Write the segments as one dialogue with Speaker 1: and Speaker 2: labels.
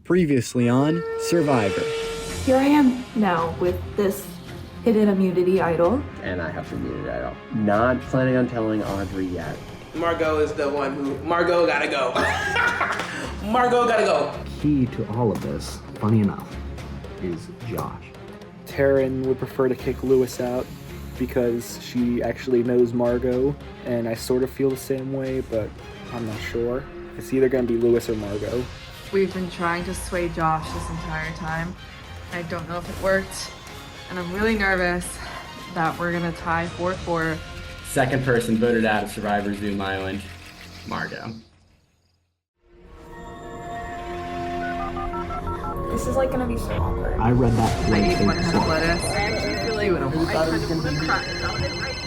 Speaker 1: Previously on Survivor.
Speaker 2: Here I am now with this hidden immunity idol.
Speaker 3: And I have to mute it idol. Not planning on telling Audrey yet.
Speaker 4: Margot is the one who... Margot gotta go. Margot gotta go.
Speaker 5: Key to all of this, funny enough, is Josh.
Speaker 6: Taryn would prefer to kick Lewis out because she actually knows Margot, and I sort of feel the same way, but I'm not sure. It's either going to be Lewis or Margot.
Speaker 7: We've been trying to sway Josh this entire time. I don't know if it worked, and I'm really nervous that we're gonna tie 4-4.
Speaker 3: Second person voted out of Survivor Zoom Island, Margot.
Speaker 2: This is like gonna be so awkward.
Speaker 5: I read that.
Speaker 7: I need one head of lettuce.
Speaker 2: I actually feel like
Speaker 3: Who thought it was going to be
Speaker 2: cry about it right now.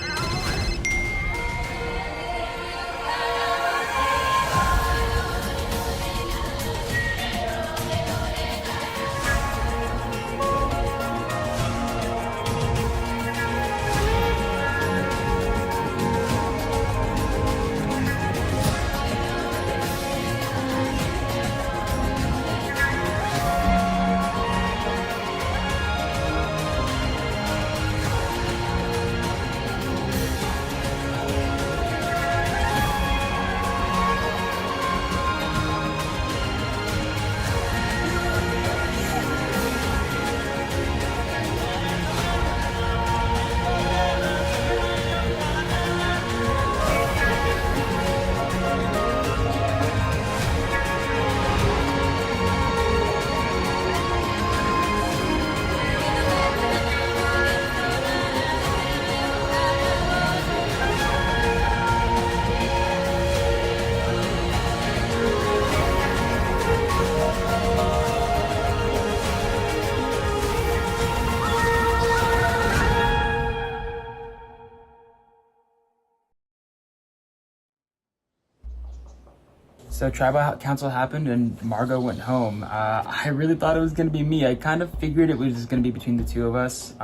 Speaker 8: So tribal council happened and Margot went home. I really thought it was gonna be me. I kind of figured it was just gonna be between the two of us.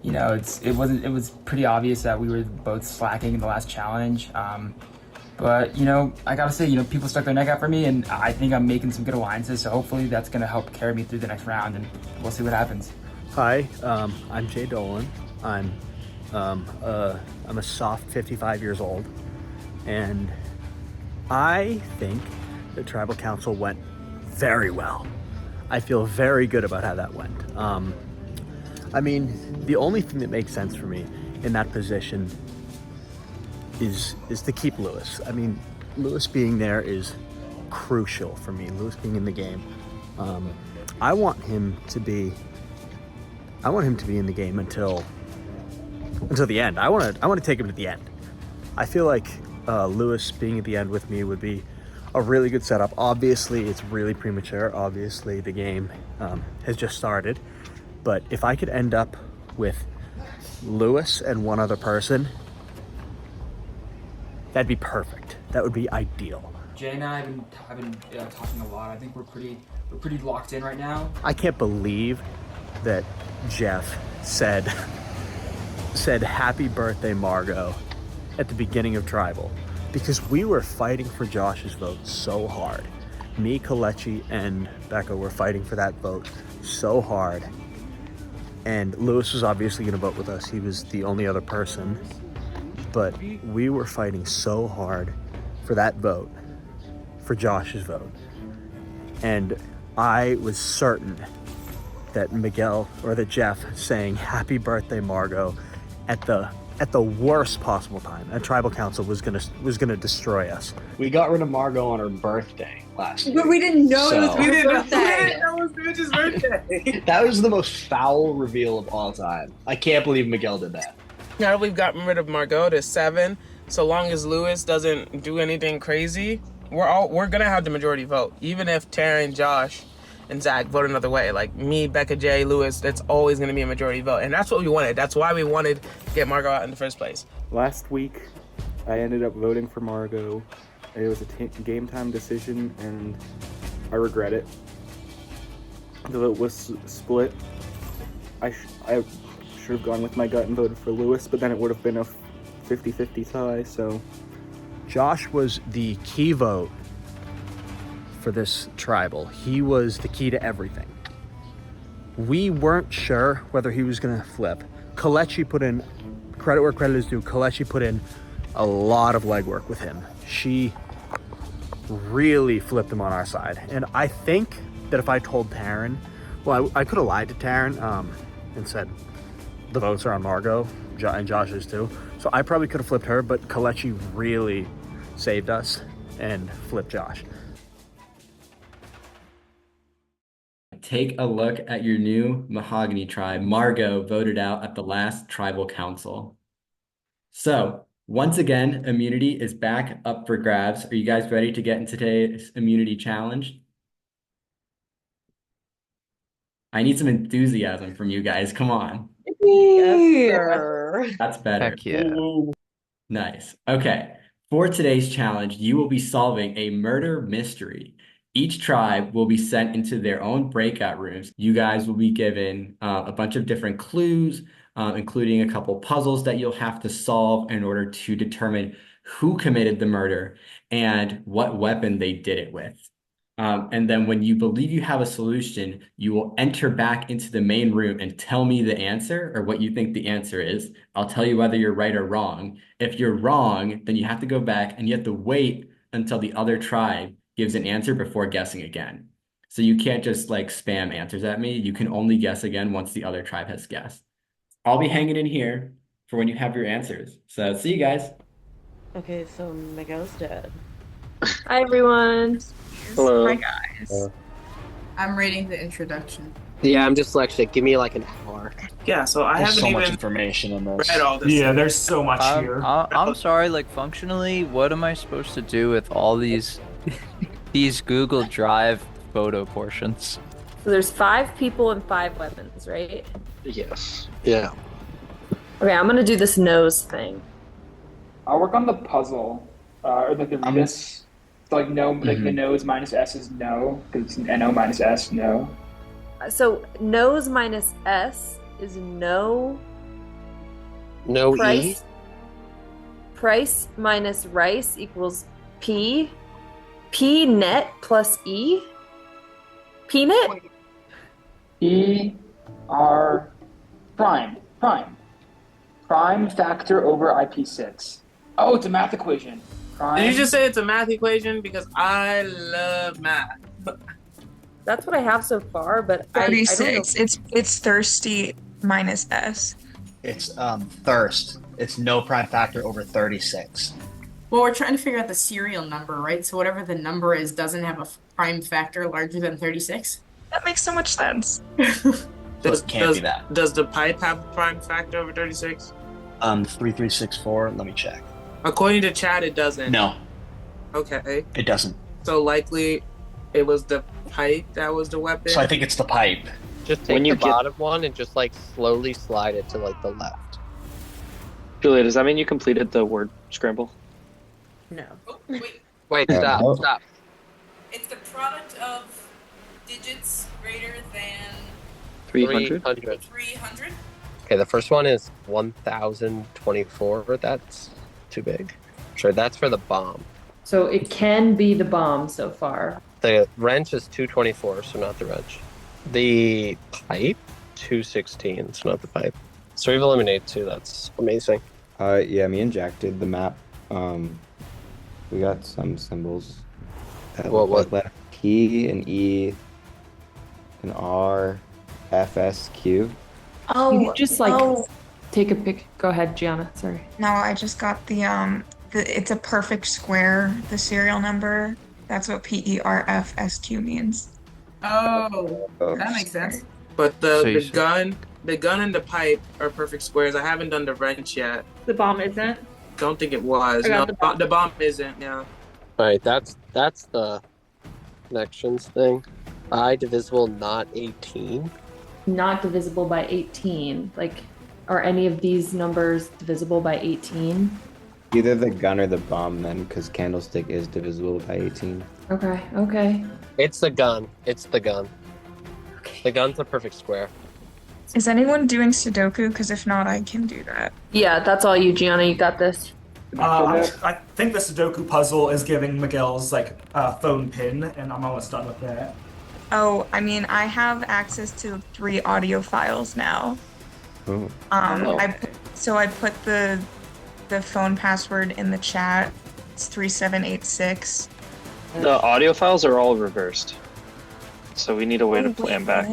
Speaker 8: You know, it was pretty obvious that we were both slacking in the last challenge. But you know, I gotta say, you know, people stuck their neck out for me, and I think I'm making some good alliances. So hopefully that's gonna help carry me through the next round, and we'll see what happens.
Speaker 5: Hi, I'm Jay Dillon. I'm a soft 55 years old, and I think the tribal council went very well. I feel very good about how that went. I mean, the only thing that makes sense for me in that position is to keep Lewis. I mean, Lewis being there is crucial for me. Lewis being in the game. I want him to be in the game until the end. I want to take him to the end. I feel like Lewis being at the end with me would be a really good setup. Obviously, it's really premature. Obviously, the game has just started. But if I could end up with Lewis and one other person, that'd be perfect. That would be ideal.
Speaker 8: Jay and I have been talking a lot. I think we're pretty locked in right now.
Speaker 5: I can't believe that Jeff said happy birthday, Margot, at the beginning of Tribal, because we were fighting for Josh's vote so hard. Me, Kelechi, and Becca were fighting for that vote so hard. And Lewis was obviously going to vote with us. He was the only other person. But we were fighting so hard for that vote, for Josh's vote. And I was certain that Miguel, or that Jeff, saying happy birthday, Margot, at the worst possible time, and tribal council was gonna destroy us.
Speaker 9: We got rid of Margot on her birthday last year.
Speaker 7: But we didn't know it was
Speaker 4: We
Speaker 7: her
Speaker 4: didn't
Speaker 7: birthday.
Speaker 4: know it was the bitch's birthday.
Speaker 9: That was the most foul reveal of all time. I can't believe Miguel did that.
Speaker 4: Now that we've gotten rid of Margot to 7, so long as Lewis doesn't do anything crazy, we're gonna have the majority vote. Even if Taryn, Josh, and Zach vote another way, like me, Becca, Jay, Lewis, that's always gonna be a majority vote. And that's what we wanted. That's why we wanted to get Margot out in the first place.
Speaker 6: Last week, I ended up voting for Margot. It was a game time decision, and I regret it. The vote was split. I should have gone with my gut and voted for Lewis, but then it would have been a 50-50 tie, so.
Speaker 5: Josh was the key vote for this tribal. He was the key to everything. We weren't sure whether he was gonna flip. Kelechi put in, credit where credit is due, Kelechi put in a lot of legwork with him. She really flipped him on our side. And I think that if I told Taryn, well, I could have lied to Taryn and said the votes are on Margot and Josh's too. So I probably could have flipped her, but Kelechi really saved us and flipped Josh.
Speaker 3: Take a look at your new Mahogany tribe. Margot voted out at the last tribal council. So once again, immunity is back up for grabs. Are you guys ready to get into today's immunity challenge? I need some enthusiasm from you guys. Come on.
Speaker 7: Yes, sir.
Speaker 3: That's better.
Speaker 10: Heck yeah.
Speaker 3: Nice. Okay. For today's challenge, you will be solving a murder mystery. Each tribe will be sent into their own breakout rooms. You guys will be given a bunch of different clues, including a couple puzzles that you'll have to solve in order to determine who committed the murder and what weapon they did it with. And then when you believe you have a solution, you will enter back into the main room and tell me the answer or what you think the answer is. I'll tell you whether you're right or wrong. If you're wrong, then you have to go back and you have to wait until the other tribe gives an answer before guessing again. So you can't just like spam answers at me. You can only guess again once the other tribe has guessed. I'll be hanging in here for when you have your answers. So see you guys.
Speaker 11: Okay, so Miguel's dead.
Speaker 2: Hi, everyone.
Speaker 12: Hello.
Speaker 13: Hi, guys. I'm reading the introduction.
Speaker 12: Yeah, I'm dyslexic. Give me like an hour.
Speaker 4: Yeah, so I
Speaker 9: There's
Speaker 4: haven't
Speaker 9: so
Speaker 4: even
Speaker 9: much information in this.
Speaker 4: read all this.
Speaker 10: Yeah,
Speaker 4: there's so much
Speaker 10: I'm sorry, like functionally, what am I supposed to do with all these these Google Drive photo portions?
Speaker 2: So there's 5 people and 5 weapons, right?
Speaker 12: Yes. Yeah.
Speaker 2: Okay, I'm gonna do this nose thing.
Speaker 14: I'll work on the puzzle, or like the rebus. So like no, like the nose minus S is no, because it's NO minus S, no.
Speaker 2: So nose minus S is no.
Speaker 12: No
Speaker 2: Price. Price minus rice equals P. P net plus E. P net?
Speaker 14: E R prime factor over IP6. Oh, it's a math equation.
Speaker 4: Did you just say it's a math equation? Because I love math.
Speaker 2: That's what I have so far, but
Speaker 13: 36. It's thirsty minus S.
Speaker 9: It's thirst. It's no prime factor over 36.
Speaker 13: Well, we're trying to figure out the serial number, right? So whatever the number is doesn't have a prime factor larger than 36. That makes so much sense.
Speaker 4: Does the pipe have a prime factor over 36?
Speaker 9: 3364. Let me check.
Speaker 4: According to chat, it doesn't.
Speaker 9: No.
Speaker 4: Okay.
Speaker 9: It doesn't.
Speaker 4: So likely, it was the pipe that was the weapon.
Speaker 9: So I think it's the pipe.
Speaker 12: Just take the bottom one and just like slowly slide it to like the left.
Speaker 6: Julia, does that mean you completed the word scramble?
Speaker 2: No.
Speaker 13: Oh, wait.
Speaker 12: Wait, stop.
Speaker 13: It's the product of digits greater than
Speaker 6: 300?
Speaker 13: 300.
Speaker 12: Okay, the first one is 1024. That's too big. Sure, that's for the bomb.
Speaker 2: So it can be the bomb so far.
Speaker 12: The wrench is 224, so not the wrench. The pipe, 216, so not the pipe. So we've eliminated 2. That's amazing.
Speaker 15: Yeah, me and Jack did the map. We got some symbols.
Speaker 12: What?
Speaker 15: Letter P and E and R, F, S, Q.
Speaker 2: Oh, you just take a pic. Go ahead, Giana. Sorry.
Speaker 13: No, I just got the it's a perfect square, the serial number. That's what PERFSQ means. Oh, that makes sense.
Speaker 4: But the gun and the pipe are perfect squares. I haven't done the wrench yet.
Speaker 2: The bomb isn't?
Speaker 4: Don't think it was. No, the bomb isn't, yeah.
Speaker 12: Alright, that's the connections thing. I divisible not 18.
Speaker 2: Not divisible by 18. Like, are any of these numbers divisible by 18?
Speaker 15: Either the gun or the bomb then, because candlestick is divisible by 18.
Speaker 2: Okay.
Speaker 12: It's the gun.
Speaker 2: Okay.
Speaker 12: The gun's a perfect square.
Speaker 13: Is anyone doing Sudoku? Because if not, I can do that.
Speaker 2: Yeah, that's all you, Giana. You got this.
Speaker 16: I think the Sudoku puzzle is giving Miguel's phone pin, and I'm almost done with that.
Speaker 13: Oh, I mean, I have access to 3 audio files now.
Speaker 15: Ooh.
Speaker 13: I put the phone password in the chat. It's 3786.
Speaker 12: The audio files are all reversed, so we need a way to plan back.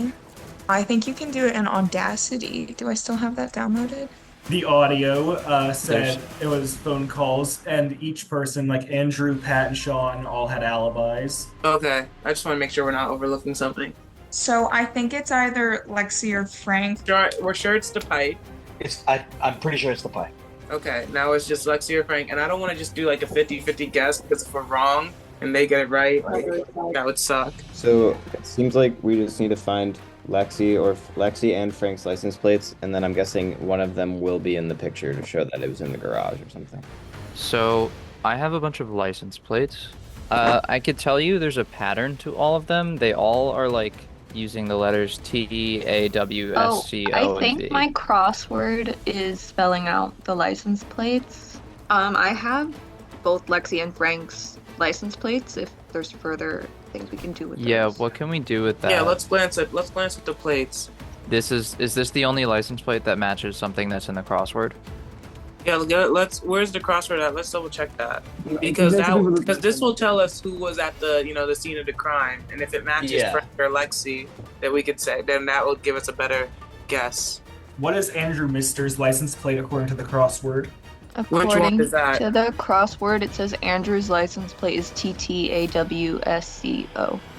Speaker 13: I think you can do it in Audacity. Do I still have that downloaded?
Speaker 16: The audio said it was phone calls, and each person, like Andrew, Pat, and Sean, all had alibis.
Speaker 4: Okay, I just want to make sure we're not overlooking something.
Speaker 13: So I think it's either Lexi or Frank.
Speaker 4: We're sure it's the pipe.
Speaker 9: I'm pretty sure it's the pipe.
Speaker 4: Okay, now it's just Lexi or Frank, and I don't want to just do like a 50-50 guess, because if we're wrong and they get it right, that would suck.
Speaker 15: So it seems like we just need to find Lexi and Frank's license plates, and then I'm guessing one of them will be in the picture to show that it was in the garage or something.
Speaker 10: So I have a bunch of license plates. I could tell you there's a pattern to all of them. They all are like using the letters T, A, W, S, C, O,
Speaker 17: I think
Speaker 10: and V.
Speaker 17: my crossword is spelling out the license plates. I have both Lexi and Frank's license plates if there's further things we can do with those.
Speaker 10: Yeah, what can we do with that?
Speaker 4: Yeah, let's glance at the plates.
Speaker 10: Is this the only license plate that matches something that's in the crossword?
Speaker 4: Yeah, where's the crossword at? Let's double check that. Because this will tell us who was at the scene of the crime, and if it matches Frank or Lexi, then we could say, then that will give us a better guess.
Speaker 16: What is Andrew Mister's license plate according to the crossword?
Speaker 17: According
Speaker 4: Which one is that?
Speaker 17: to the crossword, it says Andrew's license plate is TTAWSCO.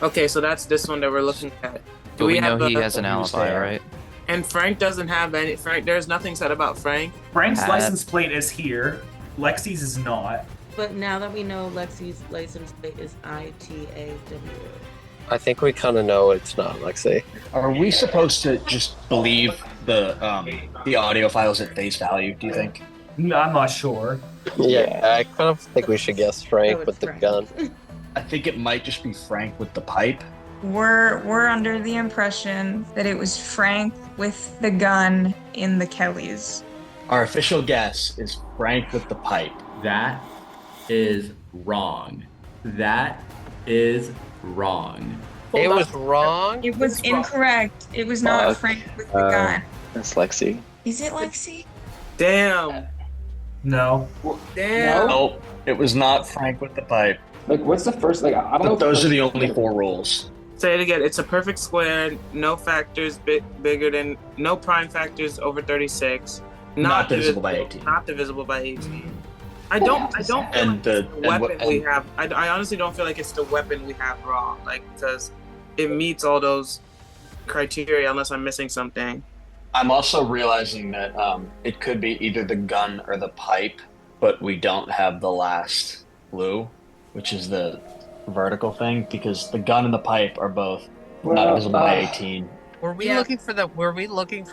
Speaker 4: Okay, so that's this one that we're looking at.
Speaker 10: But we know he has an alibi, right?
Speaker 4: And Frank doesn't have any. There's nothing said about Frank.
Speaker 16: Frank's license plate is here. Lexi's is not.
Speaker 11: But now that we know Lexi's license plate is ITAW.
Speaker 12: I think we kind of know it's not Lexi.
Speaker 9: Are we supposed to just believe the audio files at face value, do you think?
Speaker 16: No, I'm not sure.
Speaker 12: Yeah, I kind of think we should guess Frank with the gun.
Speaker 9: I think it might just be Frank with the pipe.
Speaker 13: We're under the impression that it was Frank with the gun in the Kellys.
Speaker 9: Our official guess is Frank with the pipe.
Speaker 3: That is wrong. That is wrong.
Speaker 12: It was wrong?
Speaker 13: It was incorrect. It was not Frank with the gun.
Speaker 12: That's Lexi.
Speaker 13: Is it Lexi?
Speaker 4: Damn.
Speaker 16: No.
Speaker 4: Damn.
Speaker 9: Nope. It was not Frank with the pipe.
Speaker 14: Like, what's the first? Like, I don't know.
Speaker 9: But those are the only 4 rules.
Speaker 4: Say it again. It's a perfect square. No factors bigger than. No prime factors over 36.
Speaker 9: Not divisible by 18.
Speaker 4: Not divisible by 18. I don't feel like it's the weapon we have. I honestly don't feel like it's the weapon we have wrong. Like, because it meets all those criteria unless I'm missing something.
Speaker 9: I'm also realizing that it could be either the gun or the pipe, but we don't have the last clue, which is the vertical thing, because the gun and the pipe are both not divisible by 18.
Speaker 12: Were we looking for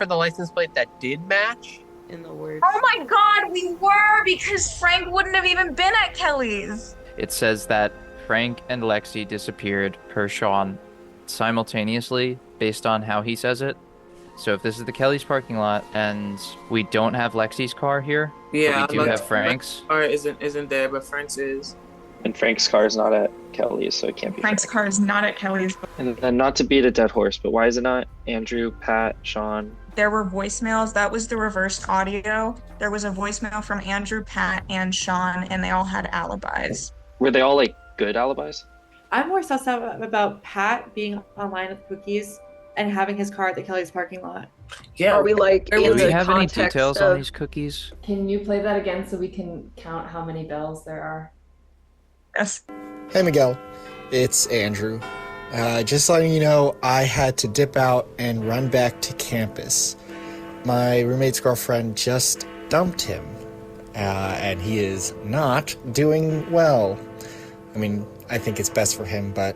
Speaker 12: the license plate that did match?
Speaker 11: In the words.
Speaker 13: Oh my god, we were, because Frank wouldn't have even been at Kelly's.
Speaker 10: It says that Frank and Lexi disappeared per Sean simultaneously based on how he says it. So if this is the Kelly's parking lot and we don't have Lexi's car here, but we do have Frank's.
Speaker 4: Car isn't there, but Frank's is.
Speaker 12: And Frank's car is not at Kelly's, so it can't be.
Speaker 13: Frank's car is not at Kelly's.
Speaker 12: And not to beat a dead horse, but why is it not Andrew, Pat, Sean?
Speaker 13: There were voicemails. That was the reversed audio. There was a voicemail from Andrew, Pat, and Sean, and they all had alibis.
Speaker 12: Were they all like good alibis?
Speaker 7: I'm more sussed out about Pat being online with cookies and having his car at the Kelly's parking lot.
Speaker 4: Yeah.
Speaker 7: Are we like
Speaker 10: Do we have any details on these cookies?
Speaker 2: Can you play that again so we can count how many bells there are?
Speaker 13: Yes.
Speaker 18: Hey Miguel, it's Andrew. Just letting you know, I had to dip out and run back to campus. My roommate's girlfriend just dumped him, and he is not doing well. I mean, I think it's best for him, but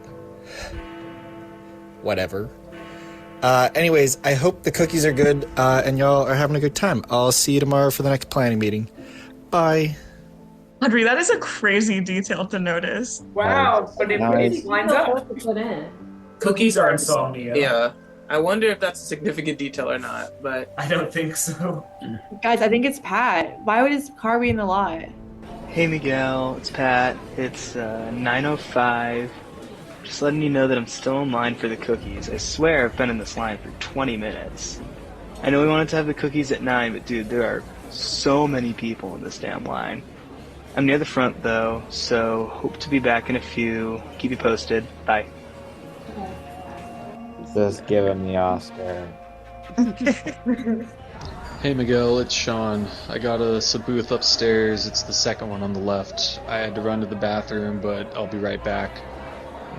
Speaker 18: whatever. Anyways, I hope the cookies are good, and y'all are having a good time. I'll see you tomorrow for the next planning meeting. Bye.
Speaker 13: Audrey, that is a crazy detail to notice.
Speaker 14: Wow, but it lines up.
Speaker 16: Cookies are insomnia.
Speaker 4: Yeah. I wonder if that's a significant detail or not, but
Speaker 16: I don't think so.
Speaker 7: Guys, I think it's Pat. Why would his car be in the lot?
Speaker 19: Hey Miguel, it's Pat. It's 9:05. Just letting you know that I'm still in line for the cookies. I swear I've been in this line for 20 minutes. I know we wanted to have the cookies at 9, but dude, there are so many people in this damn line. I'm near the front though, so hope to be back in a few. Keep you posted. Bye.
Speaker 15: Just give him the Oscar.
Speaker 20: Hey Miguel, it's Sean. I got a booth upstairs. It's the second one on the left. I had to run to the bathroom, but I'll be right back.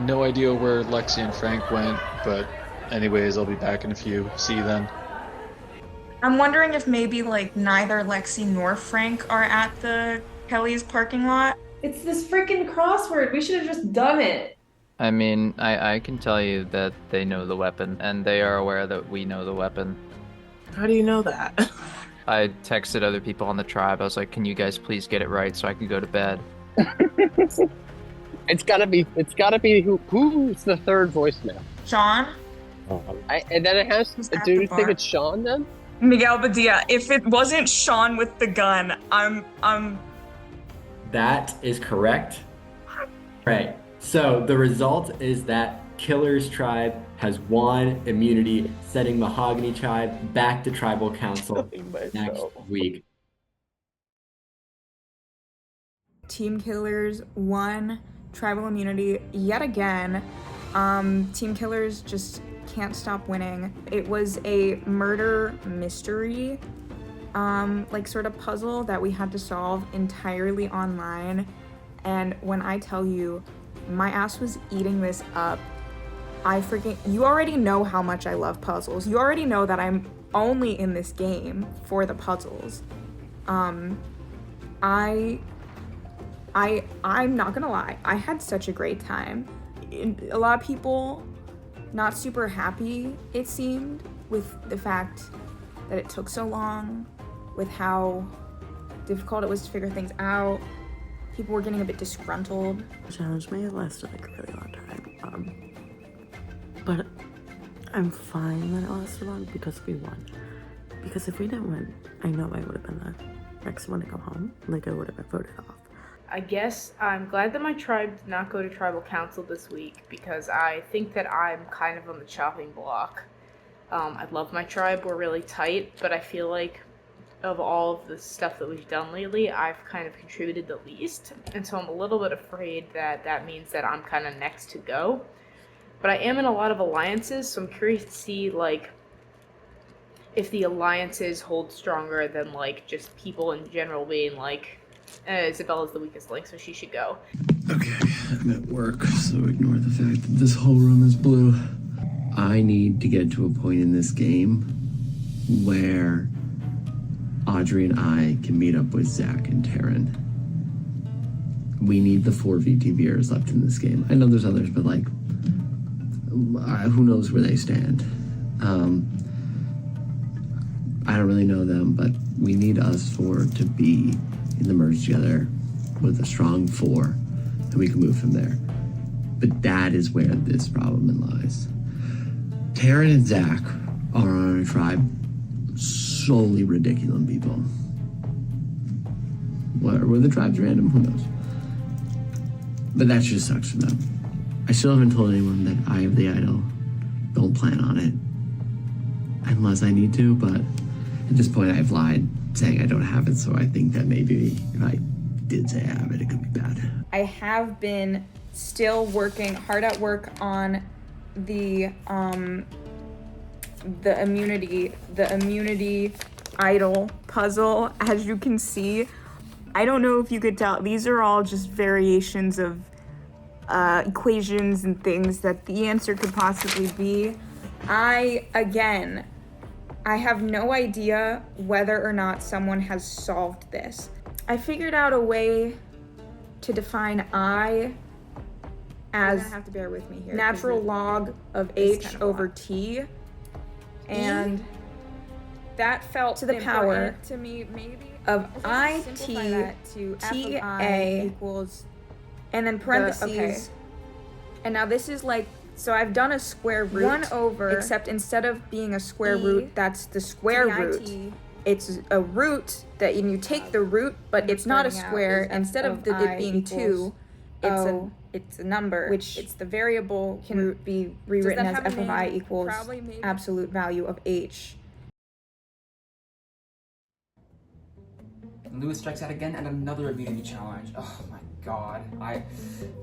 Speaker 20: No idea where Lexi and Frank went, but anyways, I'll be back in a few. See you then.
Speaker 13: I'm wondering if maybe like neither Lexi nor Frank are at the Kelly's parking lot.
Speaker 2: It's this freaking crossword. We should have just done it.
Speaker 10: I mean, I can tell you that they know the weapon, and they are aware that we know the weapon.
Speaker 4: How do you know that?
Speaker 10: I texted other people on the tribe. I was like, can you guys please get it right so I can go to bed?
Speaker 12: It's gotta be who's the third voicemail?
Speaker 13: Sean?
Speaker 12: And then it has, do you think it's Sean then?
Speaker 13: Miguel Badia. If it wasn't Sean with the gun, I'm
Speaker 3: That is correct. Right. So the result is that Killer's tribe has won immunity, sending Mahogany tribe back to tribal council next week.
Speaker 21: Team Killers won tribal immunity yet again. Team Killers just can't stop winning. It was a murder mystery, like sort of puzzle that we had to solve entirely online. And when I tell you, my ass was eating this up. You already know how much I love puzzles. You already know that I'm only in this game for the puzzles. I'm not gonna lie, I had such a great time. A lot of people not super happy, it seemed, with the fact that it took so long, with how difficult it was to figure things out. People were getting a bit disgruntled.
Speaker 11: The challenge may have lasted like a really long time, but I'm fine that it lasted long because we won. Because if we didn't win, I know I would have been the next one to go home. Like, I would have been voted off.
Speaker 22: I guess I'm glad that my tribe did not go to tribal council this week because I think that I'm kind of on the chopping block. I love my tribe, we're really tight, but I feel like of all of the stuff that we've done lately, I've kind of contributed the least. And so I'm a little bit afraid that that means that I'm kind of next to go. But I am in a lot of alliances, so I'm curious to see, like, if the alliances hold stronger than, like, just people in general being like, Isabella's the weakest link, so she should go.
Speaker 23: Okay, I'm at work, so ignore the fact that this whole room is blue. I need to get to a point in this game where Audrey and I can meet up with Zach and Taryn. We need the 4 VTVers left in this game. I know there's others, but like, who knows where they stand. I don't really know them, but we need us 4 to be in the merge together with a strong 4, and we can move from there. But that is where this problem lies. Taryn and Zach are on a tribe solely ridiculous people. Were the tribes random? Who knows? But that just sucks for them. I still haven't told anyone that I have the idol. Don't plan on it. Unless I need to, but at this point I've lied saying I don't have it, so I think that maybe if I did say I have it, it could be bad.
Speaker 21: I have been still working hard at work on the immunity idol puzzle. As you can see, I don't know if you could tell, these are all just variations of equations and things that the answer could possibly be. I have no idea whether or not someone has solved this. I figured out a way to define I as have to bear with me here, natural log of h over t, and that felt to the power to me maybe of I t t a equals, and then parentheses. And now this is like, so I've done a square root 1 over, except instead of being a square root, that's the square root it's a root that you take the root, but it's not a square. Instead of it being 2, it's a number, which it's the variable can be rewritten as f of I equals absolute value of h.
Speaker 1: Lewis strikes out again and another immunity challenge. Oh my god.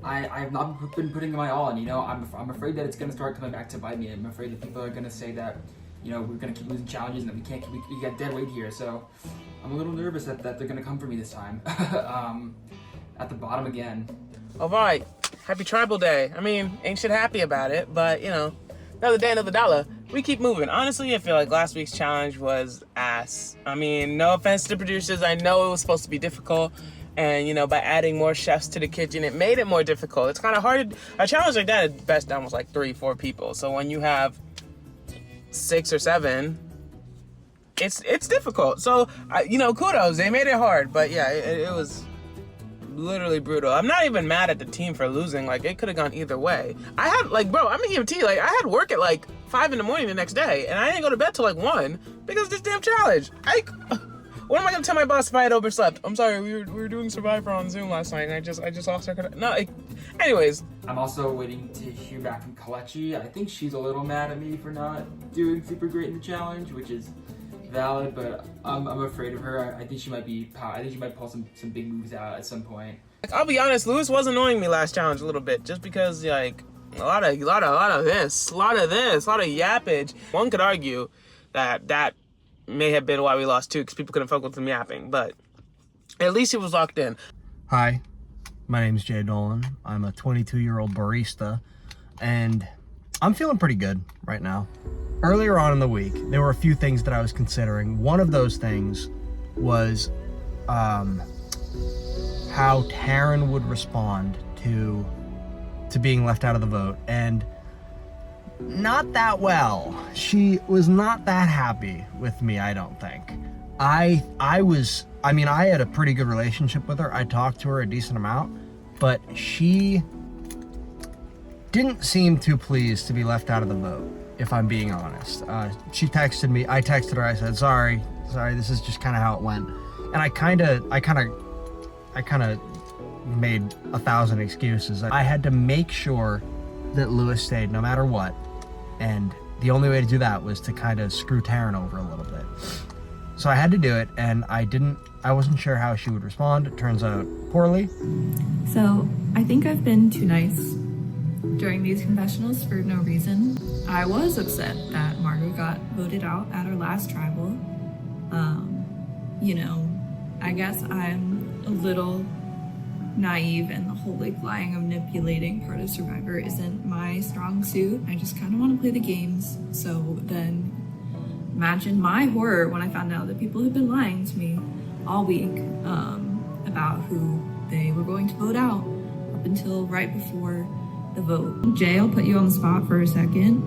Speaker 1: I've not been putting my all in, you know. I'm afraid that it's gonna start coming back to bite me. I'm afraid that people are gonna say that, you know, we're gonna keep losing challenges and that we got dead weight here. So I'm a little nervous that they're gonna come for me this time. At the bottom again.
Speaker 4: All right, happy Tribal Day. I mean, ain't shit happy about it, but you know, another day, another dollar. We keep moving. Honestly, I feel like last week's challenge was ass. I mean, no offense to producers. I know it was supposed to be difficult. And, you know, by adding more chefs to the kitchen, it made it more difficult. It's kind of hard. A challenge like that at best done was like 3-4 people. So when you have 6 or 7, it's difficult. So, you know, kudos. They made it hard. But yeah, it was literally brutal. I'm not even mad at the team for losing. Like, it could have gone either way. I had, like, bro, I'm an EMT. Like, I had work at, like, 5 in the morning the next day. And I didn't go to bed till, like, 1 because of this damn challenge. What am I gonna tell my boss if I had overslept? I'm sorry, we were doing Survivor on Zoom last night, and I just lost our connection. No, anyways.
Speaker 1: I'm also waiting to hear back from Kelechi. I think she's a little mad at me for not doing super great in the challenge, which is valid, but I'm afraid of her. I think she might pull some big moves out at some point.
Speaker 4: I'll be honest, Lewis was annoying me last challenge a little bit, just because like a lot of this, a lot of yappage. One could argue that may have been why we lost too, because people couldn't focus on yapping, but at least he was locked in.
Speaker 5: Hi, my name is Jay Dillon. I'm a 22-year-old barista, and I'm feeling pretty good right now. Earlier on in the week, there were a few things that I was considering. One of those things was how Taryn would respond to being left out of the vote, and not that well. She was not that happy with me, I don't think. I had a pretty good relationship with her. I talked to her a decent amount, but she didn't seem too pleased to be left out of the vote, if I'm being honest. She texted me, I texted her, I said, sorry, this is just kind of how it went. And I kind of made 1,000 excuses. I had to make sure that Lewis stayed no matter what. And the only way to do that was to kind of screw Taryn over a little bit. So I had to do it, and I wasn't sure how she would respond. It turns out poorly.
Speaker 8: So I think I've been too nice during these confessionals for no reason. I was upset that Margot got voted out at our last tribal. You know, I guess I'm a little naive, and the whole like lying and manipulating part of Survivor isn't my strong suit. I just kind of want to play the games. So then imagine my horror when I found out that people had been lying to me all week about who they were going to vote out up until right before the vote. Jay, I'll put you on the spot for a second.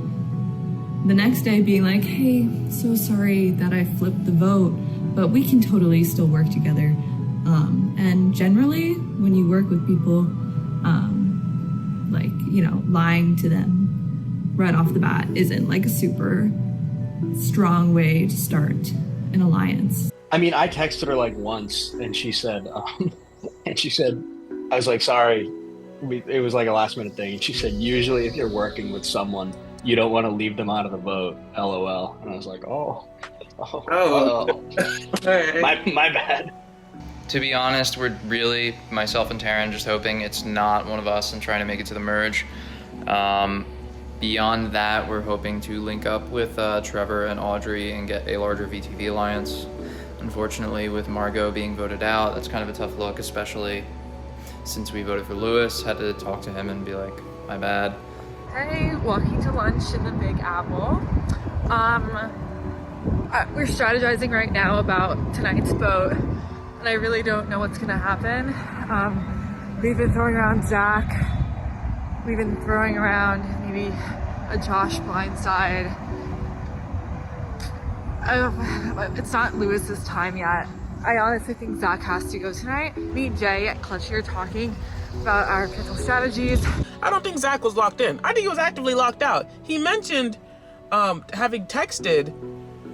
Speaker 8: The next day being like, hey, so sorry that I flipped the vote, but we can totally still work together. And generally, when you work with people, like, you know, lying to them right off the bat isn't like a super strong way to start an alliance.
Speaker 9: I mean, I texted her like once, and she said, I was like, sorry, it was like a last minute thing. And she said, usually if you're working with someone, you don't want to leave them out of the vote, LOL. And I was like, oh. My bad.
Speaker 10: To be honest, we're really, myself and Taryn, just hoping it's not one of us and trying to make it to the merge. Beyond that, we're hoping to link up with Trevor and Audrey and get a larger VTV alliance. Unfortunately, with Margot being voted out, that's kind of a tough look, especially since we voted for Lewis. Had to talk to him and be like, my bad.
Speaker 7: Hey, walking to lunch in the Big Apple. We're strategizing right now about tonight's vote, and I really don't know what's gonna happen. We've been throwing around Zach. We've been throwing around maybe a Josh blindside. It's not Lewis's time yet. I honestly think Zach has to go tonight. Me and Jay at Kelechi are talking about our potential strategies.
Speaker 4: I don't think Zach was locked in. I think he was actively locked out. He mentioned having texted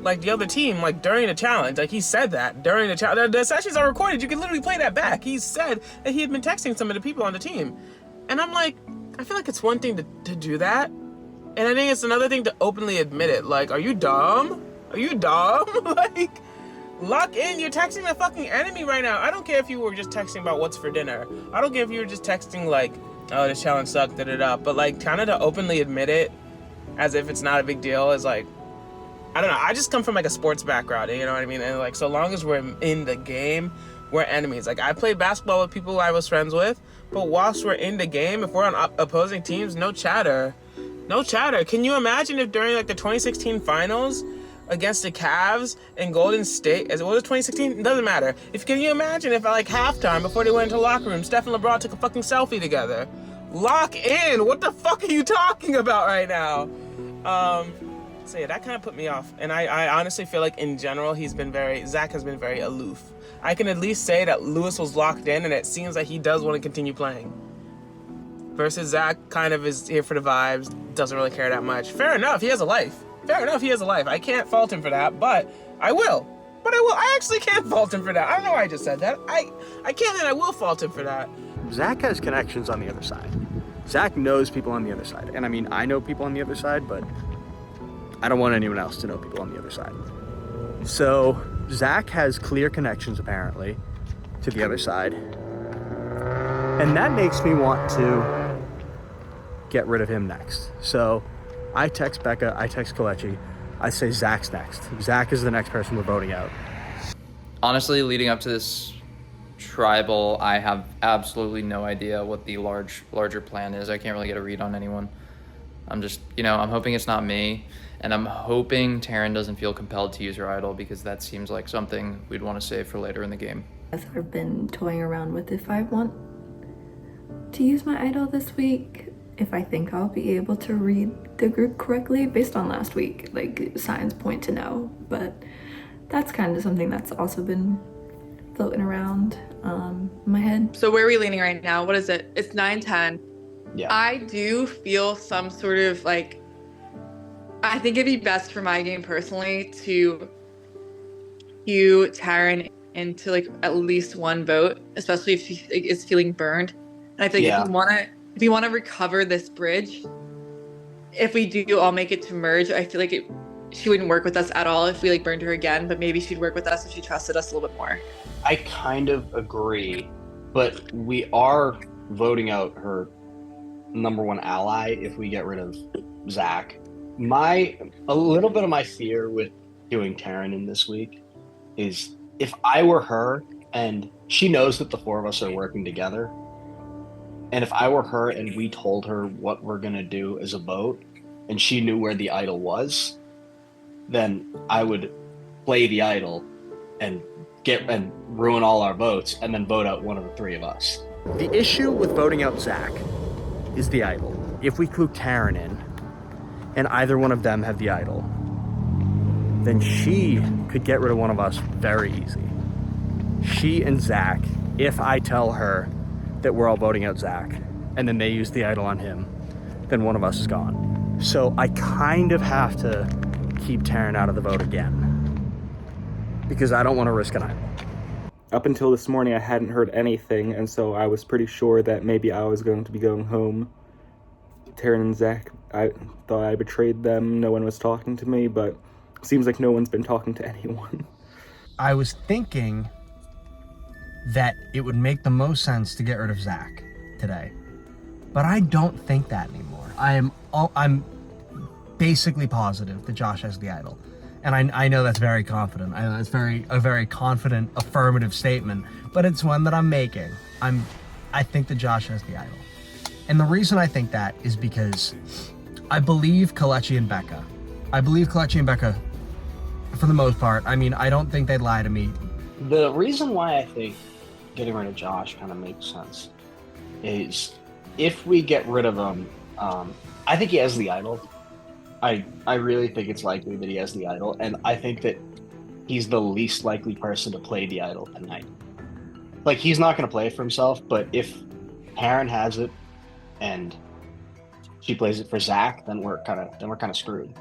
Speaker 4: like the other team, like during the challenge. Like he said that during the challenge. The sessions are recorded. You can literally play that back. He said that he had been texting some of the people on the team. And I'm like, I feel like it's one thing to do that. And I think it's another thing to openly admit it. Like, are you dumb? Are you dumb? Like, lock in. You're texting the fucking enemy right now. I don't care if you were just texting about what's for dinner. I don't care if you were just texting like, oh, this challenge sucked, da-da-da. But like, kind of to openly admit it as if it's not a big deal is like, I don't know. I just come from like a sports background, you know what I mean? And like, so long as we're in the game, we're enemies. Like, I played basketball with people I was friends with, but whilst we're in the game, if we're on opposing teams, no chatter. No chatter. Can you imagine if during like the 2016 finals against the Cavs and Golden State, as it was 2016, it doesn't matter. Can you imagine if at like halftime before they went into the locker room, Steph and LeBron took a fucking selfie together? Lock in. What the fuck are you talking about right now? So yeah, that kind of put me off. And I honestly feel like in general, Zach has been very aloof. I can at least say that Lewis was locked in and it seems like he does want to continue playing. Versus Zach kind of is here for the vibes, doesn't really care that much. Fair enough, he has a life. I can't fault him for that, but I will. I actually can't fault him for that. I don't know why I just said that. I can't and I will fault him for that.
Speaker 5: Zach has connections on the other side. Zach knows people on the other side. And I mean, I know people on the other side, but I don't want anyone else to know people on the other side. So Zach has clear connections, apparently, to the other side. And that makes me want to get rid of him next. So I text Becca, I text Kelechi, I say Zach's next. Zach is the next person we're voting out.
Speaker 10: Honestly, leading up to this tribal, I have absolutely no idea what the larger plan is. I can't really get a read on anyone. I'm just, I'm hoping it's not me. And I'm hoping Taryn doesn't feel compelled to use her idol because that seems like something we'd want to save for later in the game.
Speaker 8: I've been toying around with if I want to use my idol this week, if I think I'll be able to read the group correctly based on last week. Like, signs point to no, but that's kind of something that's also been floating around in my head.
Speaker 7: So where are we leaning right now? What is it? It's 9-10.
Speaker 9: Yeah.
Speaker 7: I do feel some sort of like, I think it'd be best for my game personally to cue Taryn into like at least one vote, especially if she is feeling burned. And I think if you want to recover this bridge, if we do all make it to merge, I feel like she wouldn't work with us at all if we like burned her again, but maybe she'd work with us if she trusted us a little bit more.
Speaker 9: I kind of agree, but we are voting out her number one ally if we get rid of Zach. A little bit of my fear with doing Taryn in this week is if I were her and she knows that the four of us are working together, and if I were her and we told her what we're gonna do as a vote and she knew where the idol was, then I would play the idol and ruin all our votes and then vote out one of the three of us.
Speaker 5: The issue with voting out Zach is the idol. If we clue Taryn in and either one of them have the idol, then she could get rid of one of us very easy. She and Zach, if I tell her that we're all voting out Zach and then they use the idol on him, then one of us is gone. So I kind of have to keep Taryn out of the vote again because I don't want to risk an idol.
Speaker 6: Up until this morning, I hadn't heard anything, and so I was pretty sure that maybe I was going to be going home. Taryn and Zach, I thought I betrayed them. No one was talking to me, but it seems like no one's been talking to anyone.
Speaker 5: I was thinking that it would make the most sense to get rid of Zach today, but I don't think that anymore. I'm basically positive that Josh has the idol. And I know that's very confident. I know it's a very confident affirmative statement, but it's one that I'm making. I think that Josh has the idol. And the reason I think that is because I believe Kelechi and Becca. For the most part. I mean, I don't think they'd lie to me.
Speaker 9: The reason why I think getting rid of Josh kind of makes sense is if we get rid of him, I think he has the idol. I really think it's likely that he has the idol, and I think that he's the least likely person to play the idol tonight. Like, he's not going to play it for himself, but if Taryn has it and she plays it for Zach, then we're kind of screwed.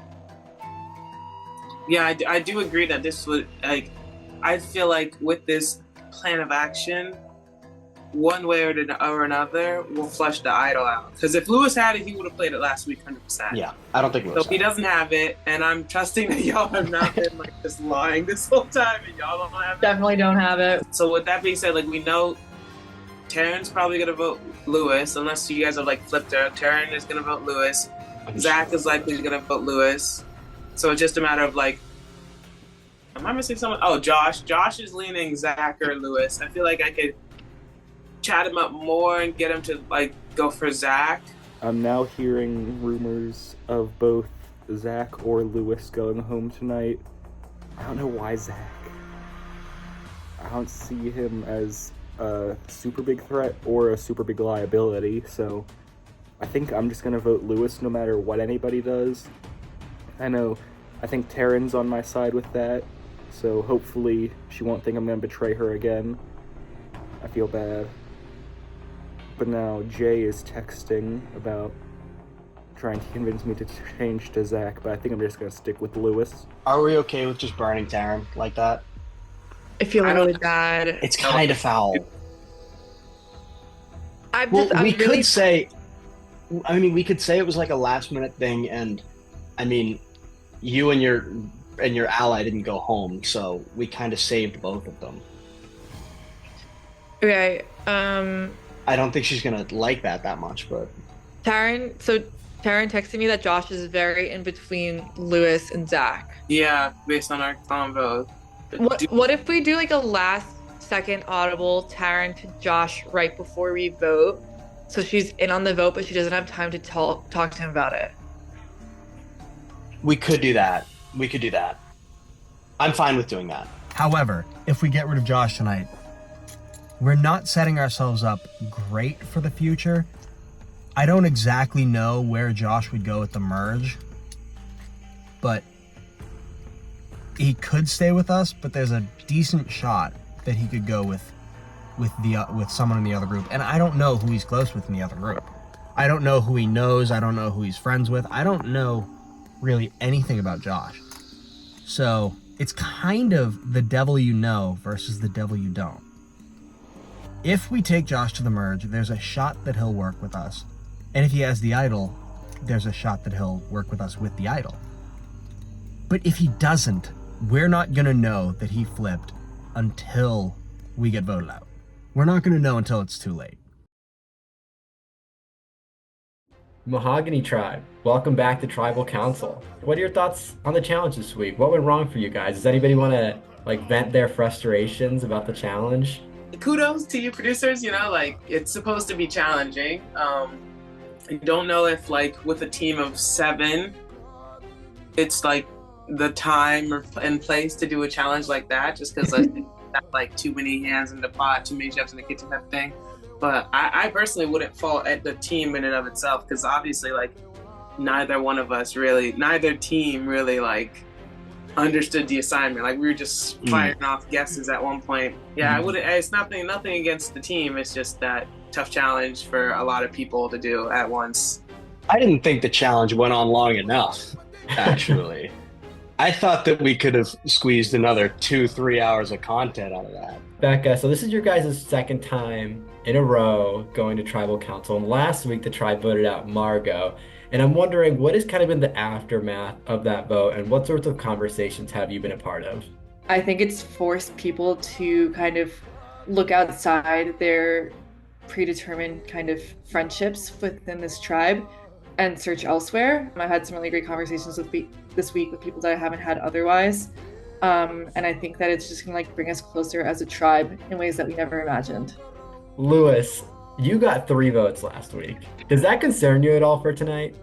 Speaker 4: Yeah, I do agree that this would, like, I feel like with this plan of action, one way or another, we'll flush the idol out. Because if Lewis had it, he would have played it last week 100%.
Speaker 9: Yeah, I don't think Lewis
Speaker 4: So he doesn't have it, and I'm trusting that y'all have not been like just lying this whole time, and y'all don't have it.
Speaker 7: Definitely don't have it.
Speaker 4: So with that being said, like, we know Taryn's probably gonna vote Lewis, unless you guys have like flipped her. Taryn is gonna vote Lewis. Zach is likely gonna vote Lewis. So it's just a matter of like, am I missing someone? Oh, Josh. Josh is leaning Zach or Lewis. I feel like I could chat him up more and get him to like go for Zach.
Speaker 6: I'm now hearing rumors of both Zach or Lewis going home tonight. I don't know why Zach. I don't see him as a super big threat or a super big liability, so I think I'm just gonna vote Lewis no matter what anybody does. I think Taryn's on my side with that, so hopefully she won't think I'm gonna betray her again. I feel bad. But now Jay is texting about trying to convince me to change to Zach, but I think I'm just gonna stick with Lewis.
Speaker 9: Are we okay with just burning Taryn like that?
Speaker 7: I feel really bad.
Speaker 9: It's kind of foul.
Speaker 7: We
Speaker 9: could say it was like a last minute thing, and I mean, you and your ally didn't go home, so we kind of saved both of them.
Speaker 7: Okay.
Speaker 9: I don't think she's gonna like that much, but
Speaker 7: Taryn texted me that Josh is very in between Lewis and Zach.
Speaker 4: Yeah, based on our convo.
Speaker 7: What if we do like a last second audible Taryn to Josh right before we vote, so she's in on the vote but she doesn't have time to talk to him about it?
Speaker 9: we could do that. I'm fine with doing that.
Speaker 5: However, if we get rid of Josh tonight, we're not setting ourselves up great for the future. I don't exactly know where Josh would go with the merge, but he could stay with us, but there's a decent shot that he could go with someone in the other group. And I don't know who he's close with in the other group. I don't know who he knows. I don't know who he's friends with. I don't know really anything about Josh. So it's kind of the devil you know versus the devil you don't. If we take Josh to the merge, there's a shot that he'll work with us. And if he has the idol, there's a shot that he'll work with us with the idol. But if he doesn't, we're not going to know that he flipped until we get voted out. We're not going to know until it's too late.
Speaker 3: Mahogany Tribe, welcome back to Tribal Council. What are your thoughts on the challenge this week? What went wrong for you guys? Does anybody want to vent their frustrations about the challenge?
Speaker 4: Kudos to you producers, it's supposed to be challenging. I don't know if with a team of 7, it's the time and place to do a challenge like that, just because too many hands in the pot, too many chefs in the kitchen type of thing. But I personally wouldn't fault at the team in and of itself, because obviously neither team really understood the assignment. We were just firing off guesses at one point. Yeah, I wouldn't. It's nothing against the team. It's just that tough challenge for a lot of people to do at once.
Speaker 9: I didn't think the challenge went on long enough, actually. I thought that we could have squeezed another 2-3 hours of content out of that.
Speaker 3: Becca, so this is your guys' second time in a row going to Tribal Council. And last week, the tribe voted out Margot. And I'm wondering, what has kind of been the aftermath of that vote, and what sorts of conversations have you been a part of?
Speaker 2: I think it's forced people to kind of look outside their predetermined kind of friendships within this tribe and search elsewhere. I've had some really great conversations this week with people that I haven't had otherwise. And I think that it's just gonna bring us closer as a tribe in ways that we never imagined.
Speaker 3: Lewis, you got 3 votes last week. Does that concern you at all for tonight?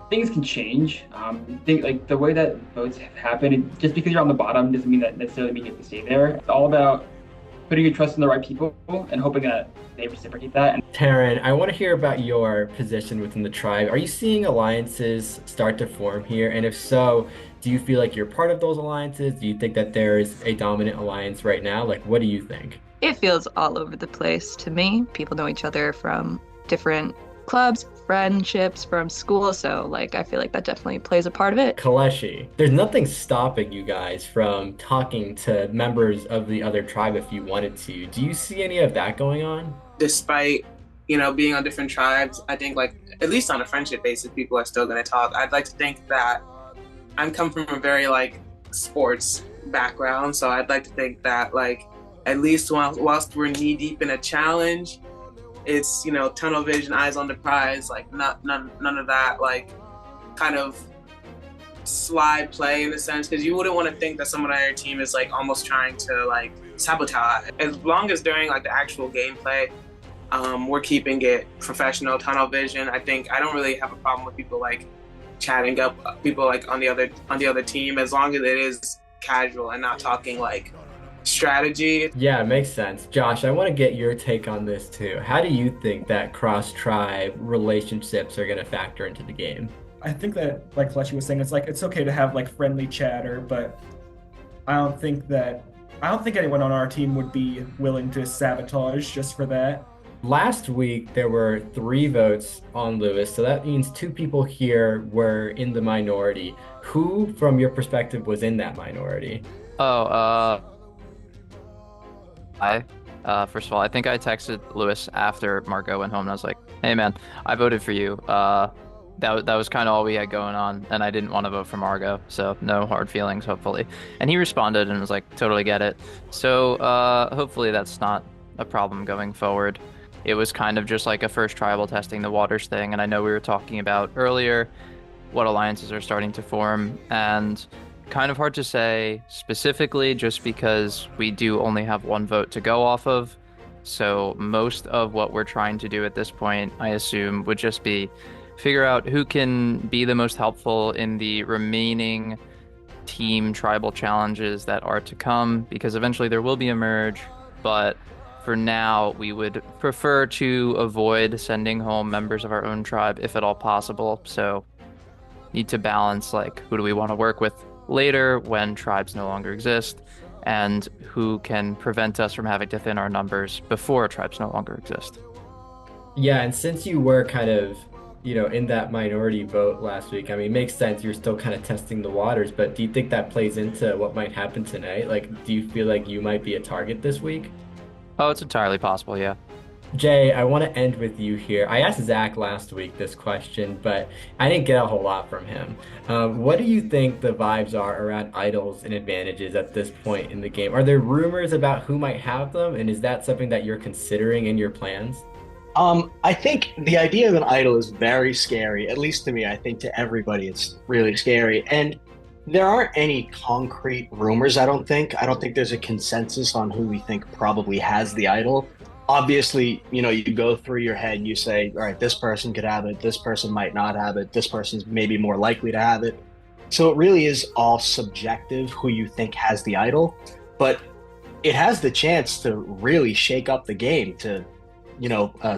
Speaker 1: Things can change. I think the way that votes have happened, just because you're on the bottom doesn't mean that necessarily you get to stay there. It's all about putting your trust in the right people and hoping that they reciprocate that. And
Speaker 3: Taryn, I want to hear about your position within the tribe. Are you seeing alliances start to form here? And if so, do you feel like you're part of those alliances? Do you think that there is a dominant alliance right now? What do you think?
Speaker 14: It feels all over the place to me. People know each other from different clubs, friendships from school. So like I feel like that definitely plays a part of it.
Speaker 3: Kelechi, there's nothing stopping you guys from talking to members of the other tribe if you wanted to. Do you see any of that going on?
Speaker 4: Despite, being on different tribes, I think like at least on a friendship basis, people are still gonna talk. I'd like to think that I'm come from a very like sports background, so I'd like to think that like at least whilst we're knee deep in a challenge, it's tunnel vision, eyes on the prize, like none of that like kind of sly play in a sense, because you wouldn't want to think that someone on your team is like almost trying to like sabotage. As long as during like the actual gameplay, we're keeping it professional, tunnel vision. I don't really have a problem with people like chatting up people like on the other team, as long as it is casual and not talking like strategy.
Speaker 3: Yeah, it makes sense. Josh, I want to get your take on this too. How do you think that cross-tribe relationships are going to factor into the game?
Speaker 16: I think that, like Kelechi was saying, it's okay to have like friendly chatter, but I don't think anyone on our team would be willing to sabotage just for that.
Speaker 3: Last week, there were 3 votes on Lewis, so that means 2 people here were in the minority. Who, from your perspective, was in that minority?
Speaker 10: First of all, I think I texted Lewis after Margot went home, and I was like, hey man, I voted for you. That was kind of all we had going on, and I didn't want to vote for Margot, so no hard feelings, hopefully. And he responded and was like, totally get it. So hopefully that's not a problem going forward. It was kind of just like a first tribal testing the waters thing, and I know we were talking about earlier what alliances are starting to form, and kind of hard to say specifically just because we do only have 1 vote to go off of. So most of what we're trying to do at this point, I assume, would just be figure out who can be the most helpful in the remaining team tribal challenges that are to come, because eventually there will be a merge, but for now, we would prefer to avoid sending home members of our own tribe if at all possible. So need to balance like who do we want to work with later when tribes no longer exist, and who can prevent us from having to thin our numbers before tribes no longer exist.
Speaker 3: Yeah, and since you were kind of, in that minority vote last week, I mean, it makes sense. You're still kind of testing the waters, but do you think that plays into what might happen tonight? Like, do you feel like you might be a target this week?
Speaker 10: Oh, it's entirely possible, yeah.
Speaker 3: Jay, I want to end with you here. I asked Zach last week this question, but I didn't get a whole lot from him. What do you think the vibes are around idols and advantages at this point in the game? Are there rumors about who might have them, and is that something that you're considering in your plans?
Speaker 9: I think the idea of an idol is very scary, at least to me. I think to everybody it's really scary. And there aren't any concrete rumors, I don't think. I don't think there's a consensus on who we think probably has the idol. Obviously, you go through your head and you say, all right, this person could have it, this person might not have it, this person's maybe more likely to have it. So it really is all subjective who you think has the idol, but it has the chance to really shake up the game to,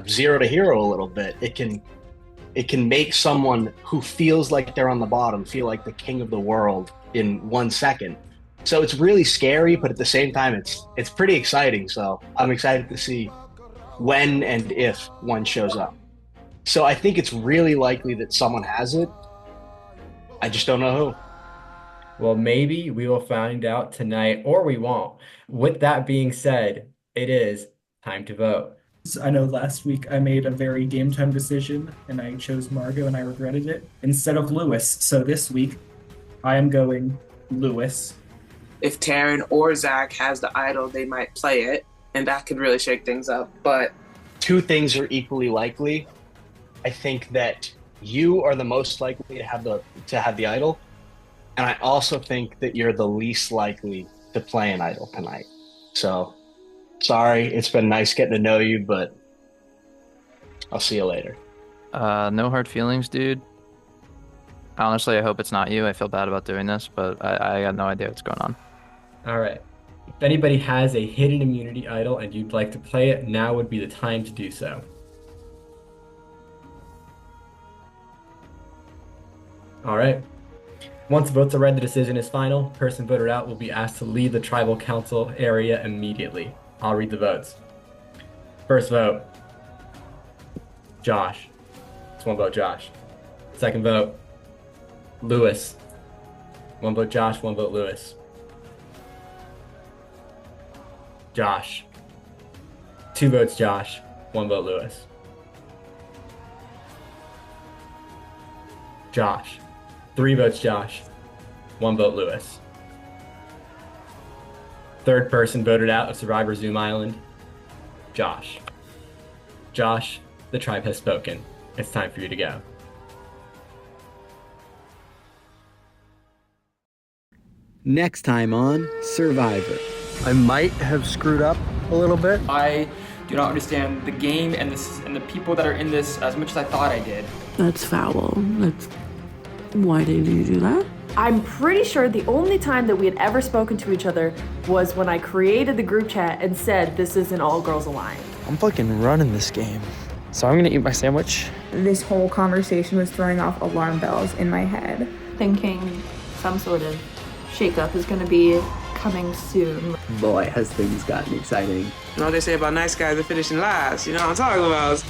Speaker 9: zero to hero a little bit. It can make someone who feels like they're on the bottom feel like the king of the world in 1 second. So it's really scary, but at the same time, it's pretty exciting. So I'm excited to see when and if one shows up. So I think it's really likely that someone has it. I just don't know who.
Speaker 3: Well, maybe we will find out tonight, or we won't. With that being said, it is time to vote.
Speaker 16: I know last week I made a very game time decision and I chose Margot and I regretted it instead of Lewis. So this week I am going Lewis.
Speaker 4: If Taryn or Zach has the idol, they might play it, and that could really shake things up. But
Speaker 9: 2 things are equally likely. I think that you are the most likely to have the idol, and I also think that you're the least likely to play an idol tonight. So, sorry, it's been nice getting to know you, but I'll see you later.
Speaker 10: No hard feelings, dude. Honestly, I hope it's not you. I feel bad about doing this, but I got no idea what's going on.
Speaker 3: All right. If anybody has a hidden immunity idol and you'd like to play it, now would be the time to do so. All right. Once votes are read, the decision is final. Person voted out will be asked to leave the tribal council area immediately. I'll read the votes. First vote, Josh. It's 1 vote Josh. Second vote, Lewis. 1 vote Josh, 1 vote Lewis. Josh. 2 votes Josh, 1 vote Lewis. Josh. 3 votes Josh, 1 vote Lewis. Third person voted out of Survivor Zoom Island, Josh. Josh, the tribe has spoken. It's time for you to go.
Speaker 5: Next time on Survivor. I might have screwed up a little bit.
Speaker 1: I do not understand the game and the people that are in this as much as I thought I did.
Speaker 11: That's foul. Why did you do that?
Speaker 17: I'm pretty sure the only time that we had ever spoken to each other was when I created the group chat and said this is an all girls alliance.
Speaker 18: I'm fucking running this game. So I'm gonna eat my sandwich.
Speaker 21: This whole conversation was throwing off alarm bells in my head.
Speaker 14: Thinking some sort of shakeup is gonna be coming soon.
Speaker 23: Boy, has things gotten exciting.
Speaker 4: You know what they say about nice guys that finishing last. You know what I'm talking about?